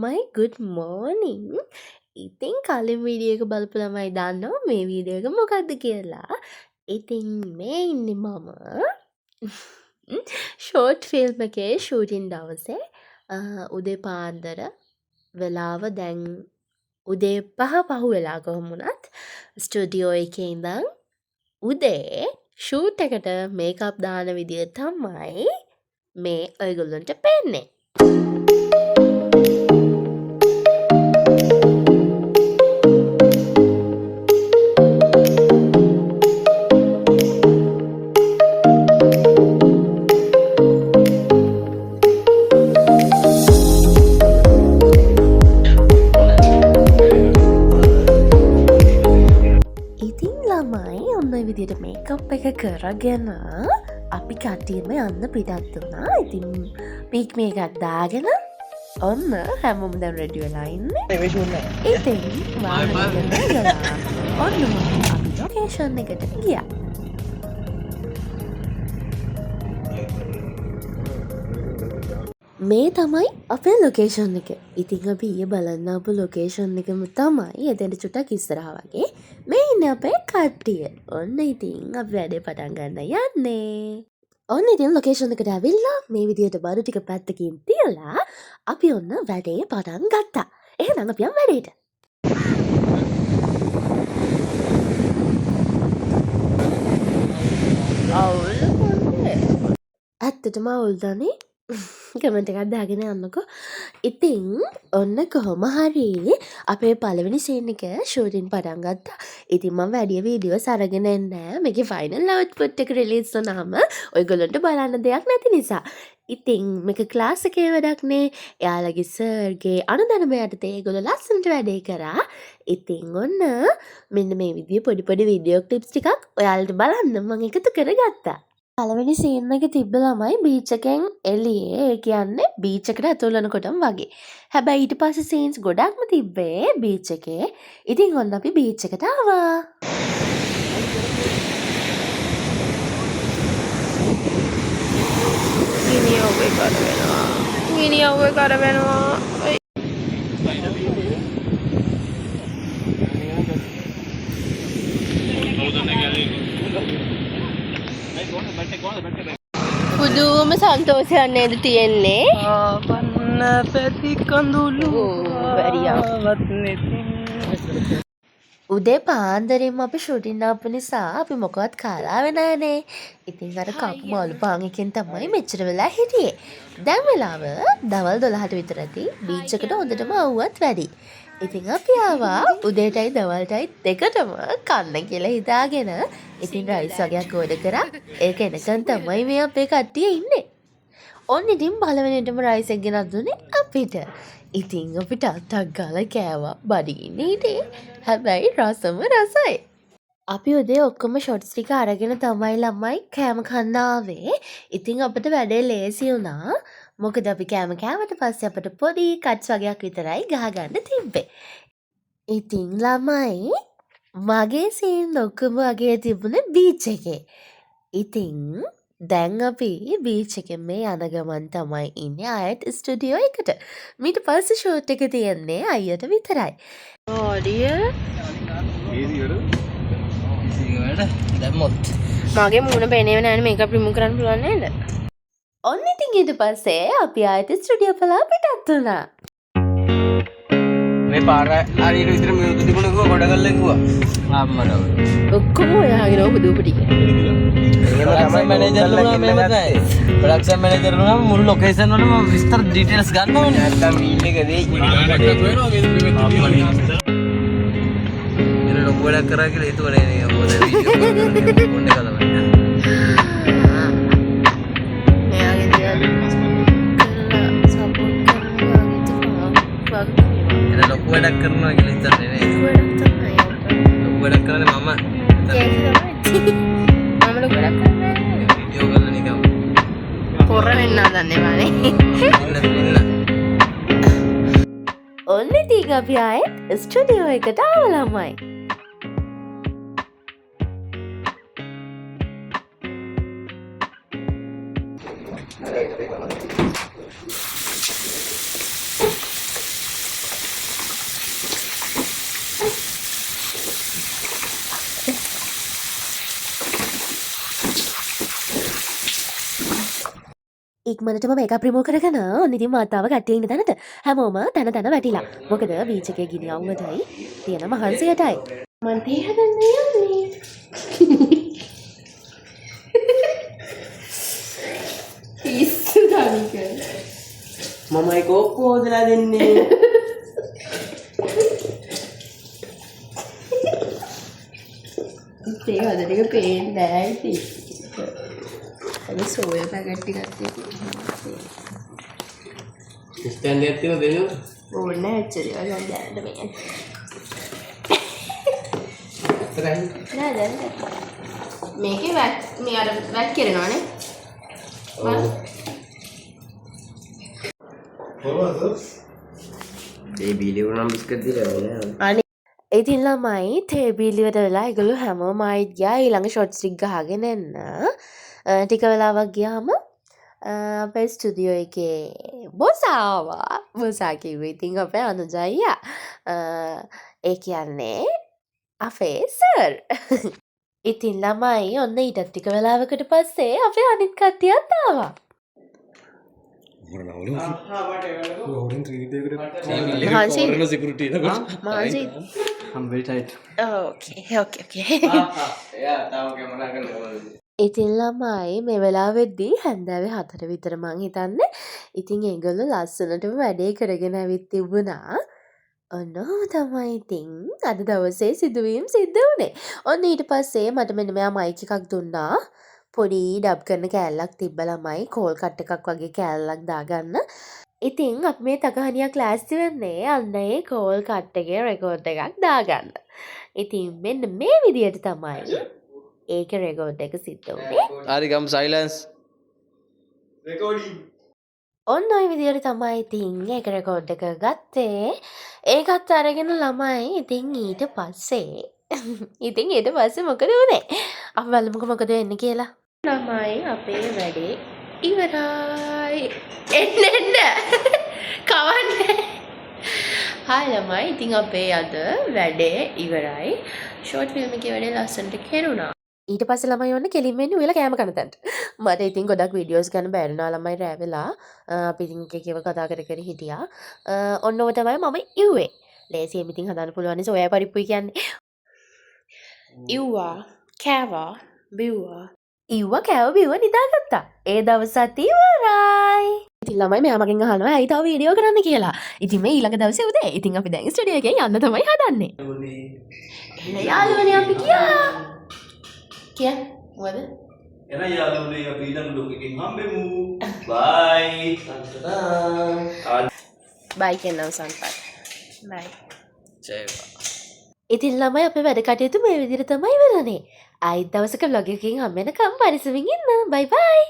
ළමයි good morning. ඉතින් කලින් වීඩියෝ එක බලපු ළමයි දන්නවා මේ වීඩියෝ එක මොකක්ද කියලා. ඉතින් මේ ඉන්නේ මම ෂෝට් ෆිල්ම් එකේ ෂූටින් දවසේ උදේ පාන්දර වෙලාව දැන් උදේ 5 පහු වෙලා කොහොම වුණත් ස්ටුඩියෝ එකේ ඉඳන් උදේ ෂූට් එකට මේකප් දාන විදිය තමයි මේ ඔයගොල්ලන්ට පේන්නේ. විදියට මේකප් එක කරගෙන අපි කට්ටියම යන්න පිටත් වුණා. ඉතින් පීක් මේකක් දාගෙන ඔන්න හැමෝම දැන් රෙඩි වෙලා ඉන්නේ. ඉතින් වාහනයකට ගලා ඔන්න අපි ලොකේෂන් එකට ගියා. මේ තමයි අපේ ලොකේෂන් එක. ඉතින් අපි ඊයේ බලන්න ආපු ලොකේෂන් එකම තමයි එතන චුට්ටක් ඉස්සරහා වගේ. මේ ඉන්නේ අපේ කට්ටිය. ඔන්න ඉතින් අපි වැඩේ පටන් ගන්න යන්නේ. ඔන්න ඉතින් ලොකේෂන් එකට ඇවිල්ලා මේ විදියට බඩු ටික පැත්තකින් තියලා අපි ඔන්න වැඩේ පටන් ගත්තා. එහෙනම් අපි යමු වැඩේට. අවුල් මොන්නේ? ඇත්තටම අවුල් දනේ. කමෙන්ට් එකක් දාගෙන යන්නකෝ. ඉතින් ඔන්න කොහොම හරි අපේ පළවෙනි සීන් එක ෂූටින් පටන් ගත්තා. ඉතින් මම වැඩි වීඩියෝස් අරගෙන නැහැ. මේකේ ෆයිනල් අවුට්පුට් එක රිලීස් වුණාම ඔයගොල්ලන්ට බලන්න දෙයක් නැති නිසා. ඉතින් මේක ක්ලාස් එකේ වැඩක් නේ. එයාලගේ සර්ගේ අනුදැනුම යටතේ ඒගොල්ලෝ ලස්සනට වැඩේ කරා. ඉතින් ඔන්න මෙන්න මේ විදිහේ පොඩි පොඩි වීඩියෝ ක්ලිප්ස් ටිකක් ඔයාලට බලන්න මම එකතු කරගත්තා. පළවෙනි සීන් එක තිබ්බ ළමයි බීච් එකෙන් එළියේ. ඒ කියන්නේ බීච් එකට ඇතුල් වෙනකොටම වගේ. හැබැයි ඊට පස්සේ සීන්ස් ගොඩක්ම තිබ්බේ බීච් එකේ. ඉතින් ඔන්න අපි බීච් එකට ආවා. ගිනියෝගේ කර වෙනවා. ගිනියෝගේ කර වෙනවා. පුදුම සන්තෝෂයක් නේද තියෙන්නේ? පන්න පැති කඳුළු වැඩියක් නැති. උදේ පාන්දරින්ම අපි ෂූටින් ආපු නිසා අපි මොකවත් කාලාවේ නැහනේ. ඉතින් අර කපු මාළු පාන් එකෙන් තමයි මෙච්චර වෙලා හිටියේ. දැන් වෙලාව දවල් 12ට විතර ඇති. බීච් එකට හොඳටම ආවුවත් වැඩි. ඉතින් අපි ආවා උදේටයි දවල්ටයි දෙකටම කන්න කියලා හිතාගෙන. ඉතින් රයිස් වගේක් ඕඩර් කරා. ඒක එනකන් තමයි මේ අපේ කට්ටිය ඉන්නේ. ඔන්න ඉතින් පළවෙනිටම රයිස් එක ගෙනත් දුන්නේ අපිට. ඉතින් අපිට අතක් ගාලා කෑවා. බඩගින්නේ හිටියේ. හැබැයි රසම රසයි. අපි උදේ ඔක්කොම ෂොට්ස් ටික අරගෙන තමයි ළමයි කෑම කන්න ආවේ. ඉතින් අපිට වැඩේ ලේසි වුණා. මොකද අපි කෑම කෑවට පස්සේ අපිට පොඩි කට්ස් වගේක් විතරයි ගහගන්න තිබ්බේ. ඉතින් ළමයි මගේ සීන් ඔක්කොම වගේ තිබුණේ බීච් එකේ. ඉතින් දැන් අපි බීච් එකෙන් මේ යන ගමන් තමයි ඉන්නේ ආයෙත් ස්ටුඩියෝ එකට. ඊට පස්සේ ෂූට් එක තියන්නේ අයියට විතරයි. මගේ මූණ පේනේව නෑනේ මේකප් රිමූව් කරන්න පුළුවන් නේද? ඔන්න ඉතින් ඊට පස්සේ අපි ආයෙත් ස්ටුඩියෝ පලා පිටත් වුණා. මේ පාර හරියට විතර මිනිත්තු තිබුණේ කිව්වා ගොඩ කරලා කිව්වා. ආම්මඩව. ඔක්කොම ඔයාගේ රෝප දූප ටික. ප්‍රොඩක්ෂන් මැනේජර්ලා මෙහෙම තමයි. ප්‍රොඩක්ෂන් මැනේජර්ලා මුළු ලොකේෂන් වලම විස්තර ඩීටේල්ස් ගන්න ඕනේ. නැත්තම් වීල් එක දෙයි. මෙන්න ලොකු වැඩක් කරා කියලා හිතුවනේ නේ මොකද වීඩියෝ ෆෝන් එක ගලවන්න. ලොකු වැඩක් කරනවා කියලා හිතන්නේ නේ. ලොකු වැඩක් කරන්නේ මම. මම ලොකු වැඩක් කරන්නේ වීඩියෝ කරලා නිකම්. පොර වෙන්න හදන්නේ මානේ. ඔන්න ඉතින් අපි ආයෙත් ස්ටුඩියෝ එකට ආව ළමයි. ඉක්මනටම මේක ප්‍රිමෝ කරගෙන ඔන්න ඉතින් මාතාව කට්ටිය ඉන්න තැනට හැමෝම තන තන වැටිලා. මොකද බීච් එකේ ගිනි අවුවටයි තියෙන මහන්සියටයි. මන් තේ හදන්න යන්නේ. පිස්සු තනික. මමයි කෝප්පු හොදලා දෙන්නේ. තේ හදන එක පේන්නේ නැහැ ඉතින්. අද සෝයා පැකට් ටිකක් තියෙනවා. ස්ටෑන්ඩ් එකක් තියෙනවද දෙන්නු? ඕන්න ඇච්චරි වගේ දැනට මේ. නෑ දැන් මේකේ මේ අර වැක් කරනවානේ. ඒ බීලියෝ නම් බිස්කට් දීලා නෑ. අනේ ඉතින් ළමයි තේ බීලියට වෙලා ඒගොල්ලෝ හැමෝම ආයිත් ගියා ඊළඟ ෂොට්ස් ටික ගහගෙන එන්න. ටික වෙලාවක් ගියාම අපේ ස්ටුඩියෝ එකේ බොස් ආවා. බොසා කිව්වේ ඉතින් අපේ අනුජ අයියා. ඒ කියන්නේ අපේ සර්. ඉතින් ළමයි ඔන්න ඊට ටික වෙලාවකට පස්සේ අපේ අනිත් කට්ටියත් ආවා. මහන්සි I'm very tight. ඕකේ. ඉතින් ළමයි මේ වෙලාවෙද්දී හැන්දෑවේ 4 විතර මං හිතන්නේ. ඉතින් ඒගොල්ලෝ ලස්සනටම වැඩේ කරගෙන ඇවිත් තිබුණා. ඔන්න ඔහොම තමයි ඉතින් අද දවසේ සිදුවීම් සිද්ධ වුණේ. ඔන්න ඊට පස්සේ මට මෙන්න මෙයා මයික් එකක් දුන්නා. පොඩි ඩබ් කරන කෑල්ලක් තිබ්බ ළමයි කෝල් කට් එකක් වගේ කෑල්ලක් දාගන්න. ඉතින් අපි මේ තකහනියක් ලෑස්ති වෙන්නේ අන්න ඒ කෝල් කට් එකේ රෙකෝඩ් එකක් දාගන්න. ඉතින් මෙන්න මේ විදියට තමයි ඒක රෙකෝඩ් එක සිද්ධ වුණේ. හරි ගම් සයිලන්ස්. ඔන්න ඔය විදියට තමයි ඉතින් ඒක රෙකෝඩ් එක ගත්තේ. ඒකත් අරගෙන ළමයි ඉතින් ඊට පස්සේ මොකද වුණේ? අපි බලමුකෝ මොකද වෙන්නේ කියලා. ළමයි අපේ වැඩේ ඉවරයි. එන්න කවන්නේ. හායි ළමයි ඉතින් අපේ අද වැඩේ ඉවරයි. ෂෝට් ෆිල්ම් එකේ වැඩේ ලස්සනට කෙරුණා. ඊට පස්සේ ළමයි ඔන්න කෙලින්ම එන්නේ උයලා කෑම කන තැනට. මට ඉතින් ගොඩක් වීඩියෝස් ගන්න බැරිනා ළමයි රෑ වෙලා අපි ඉතින් එකේව කතා කර හිටියා. ඔන්න ඔය තමයි මම ඉව්වේ. ලේසියෙන් ඉතින් හදන්න පුළුවන් සෝයා පරිප්පුයි කියන්නේ. ඉව්වා කෑවා බිව්වා. ඉව්වා කෑව බිව්වා නිදාගත්තා. ඒ දවසත් ඉවරයි. ඉතින් ළමයි මෙයා මගෙන් අහනවා ඇයි තව වීඩියෝ කරන්න කියලා. ඉතින් මේ ඊළඟ දවසේ උදේ ඉතින් අපි දැන් ස්ටුඩියෝ එකේ යන්න තමයි හදන්නේ. එන්න යාළුවනේ අපි කියා මොකද? එන යාළුවනේ අපි ඊළඟ බ්ලොග් එකකින් හම්බෙමු. බයි. බයි කියනවා සංපත්. බයි. ජයවා. ඉතින් ළමයි අපේ වැඩ කටයුතු මේ විදිහට තමයි වෙන්නේ. ආයිත් දවසක vlog එකකින් හම්බ වෙනකම් පරිස්සමින් ඉන්න. බයි බයි.